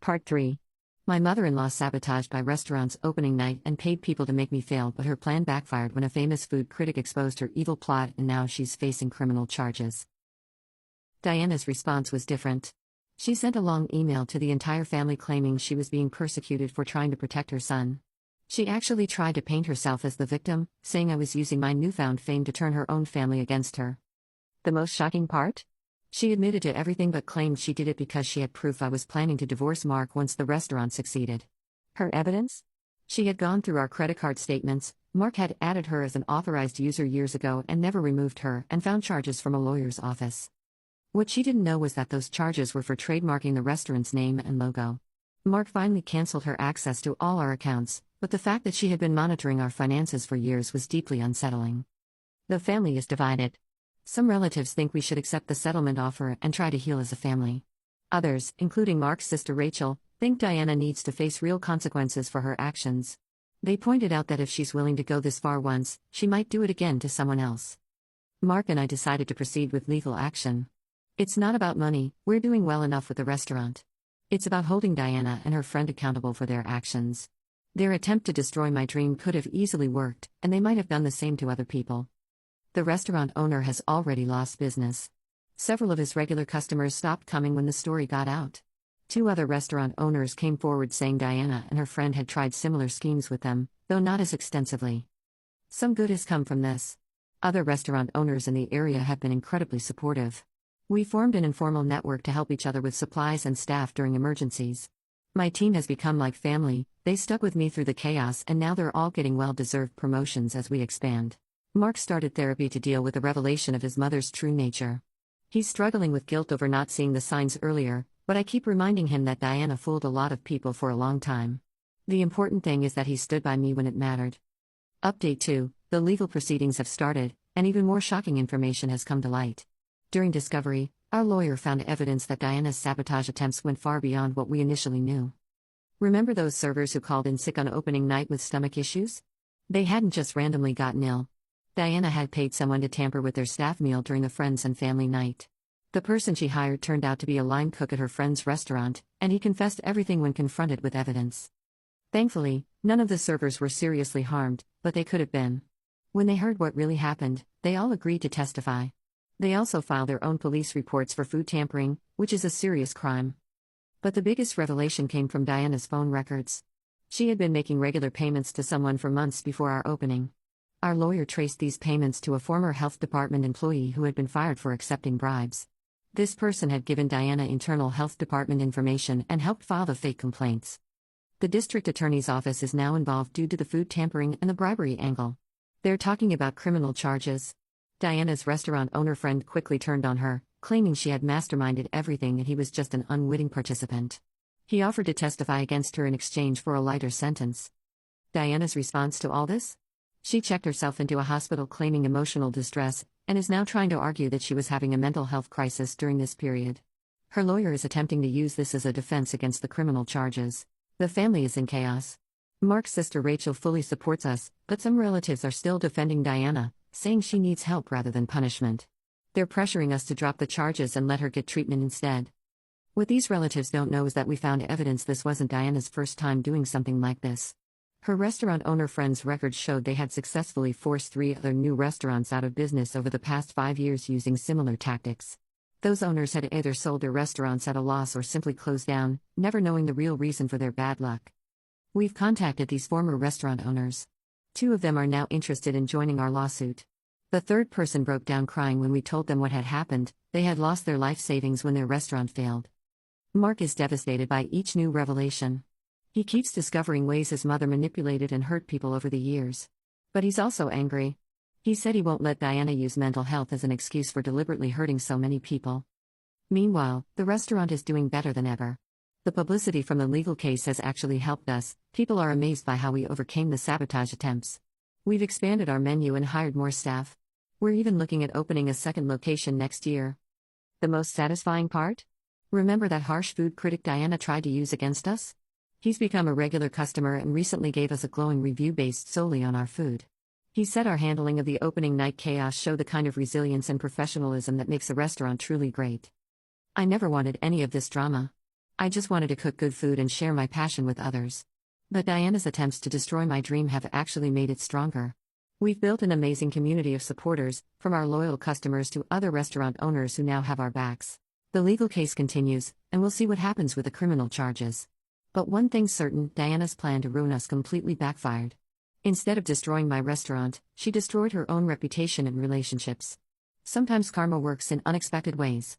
Part 3. My mother-in-law sabotaged my restaurant's opening night and paid people to make me fail, but her plan backfired when a famous food critic exposed her evil plot, and now she's facing criminal charges. Diana's response was different. She sent a long email to the entire family claiming she was being persecuted for trying to protect her son. She actually tried to paint herself as the victim, saying I was using my newfound fame to turn her own family against her. The most shocking part? She admitted to everything but claimed she did it because she had proof I was planning to divorce Mark once the restaurant succeeded. Her evidence? She had gone through our credit card statements. Mark had added her as an authorized user years ago and never removed her, and found charges from a lawyer's office. What she didn't know was that those charges were for trademarking the restaurant's name and logo. Mark finally canceled her access to all our accounts, but the fact that she had been monitoring our finances for years was deeply unsettling. The family is divided. Some relatives think we should accept the settlement offer and try to heal as a family. Others, including Mark's sister Rachel, think Diana needs to face real consequences for her actions. They pointed out that if she's willing to go this far once, she might do it again to someone else. Mark and I decided to proceed with legal action. It's not about money, we're doing well enough with the restaurant. It's about holding Diana and her friend accountable for their actions. Their attempt to destroy my dream could have easily worked, and they might have done the same to other people. The restaurant owner has already lost business. Several of his regular customers stopped coming when the story got out. 2 other restaurant owners came forward saying Diana and her friend had tried similar schemes with them, though not as extensively. Some good has come from this. Other restaurant owners in the area have been incredibly supportive. We formed an informal network to help each other with supplies and staff during emergencies. My team has become like family. They stuck with me through the chaos, and now they're all getting well-deserved promotions as we expand. Mark started therapy to deal with the revelation of his mother's true nature. He's struggling with guilt over not seeing the signs earlier, but I keep reminding him that Diana fooled a lot of people for a long time. The important thing is that he stood by me when it mattered. Update 2: the legal proceedings have started, and even more shocking information has come to light. During discovery, our lawyer found evidence that Diana's sabotage attempts went far beyond what we initially knew. Remember those servers who called in sick on opening night with stomach issues? They hadn't just randomly gotten ill. Diana had paid someone to tamper with their staff meal during the friends and family night. The person she hired turned out to be a line cook at her friend's restaurant, and he confessed everything when confronted with evidence. Thankfully, none of the servers were seriously harmed, but they could have been. When they heard what really happened, they all agreed to testify. They also filed their own police reports for food tampering, which is a serious crime. But the biggest revelation came from Diana's phone records. She had been making regular payments to someone for months before our opening. Our lawyer traced these payments to a former health department employee who had been fired for accepting bribes. This person had given Diana internal health department information and helped file the fake complaints. The district attorney's office is now involved due to the food tampering and the bribery angle. They're talking about criminal charges. Diana's restaurant owner friend quickly turned on her, claiming she had masterminded everything and he was just an unwitting participant. He offered to testify against her in exchange for a lighter sentence. Diana's response to all this? She checked herself into a hospital claiming emotional distress, and is now trying to argue that she was having a mental health crisis during this period. Her lawyer is attempting to use this as a defense against the criminal charges. The family is in chaos. Mark's sister Rachel fully supports us, but some relatives are still defending Diana, saying she needs help rather than punishment. They're pressuring us to drop the charges and let her get treatment instead. What these relatives don't know is that we found evidence this wasn't Diana's first time doing something like this. Her restaurant owner friend's records showed they had successfully forced 3 other new restaurants out of business over the past 5 years using similar tactics. Those owners had either sold their restaurants at a loss or simply closed down, never knowing the real reason for their bad luck. We've contacted these former restaurant owners. 2 of them are now interested in joining our lawsuit. The third person broke down crying when we told them what had happened. They had lost their life savings when their restaurant failed. Mark is devastated by each new revelation. He keeps discovering ways his mother manipulated and hurt people over the years. But he's also angry. He said he won't let Diana use mental health as an excuse for deliberately hurting so many people. Meanwhile, the restaurant is doing better than ever. The publicity from the legal case has actually helped us. People are amazed by how we overcame the sabotage attempts. We've expanded our menu and hired more staff. We're even looking at opening a second location next year. The most satisfying part? Remember that harsh food critic Diana tried to use against us? He's become a regular customer and recently gave us a glowing review based solely on our food. He said our handling of the opening night chaos showed the kind of resilience and professionalism that makes a restaurant truly great. I never wanted any of this drama. I just wanted to cook good food and share my passion with others. But Diana's attempts to destroy my dream have actually made it stronger. We've built an amazing community of supporters, from our loyal customers to other restaurant owners who now have our backs. The legal case continues, and we'll see what happens with the criminal charges. But one thing's certain, Diana's plan to ruin us completely backfired. Instead of destroying my restaurant, she destroyed her own reputation and relationships. Sometimes karma works in unexpected ways.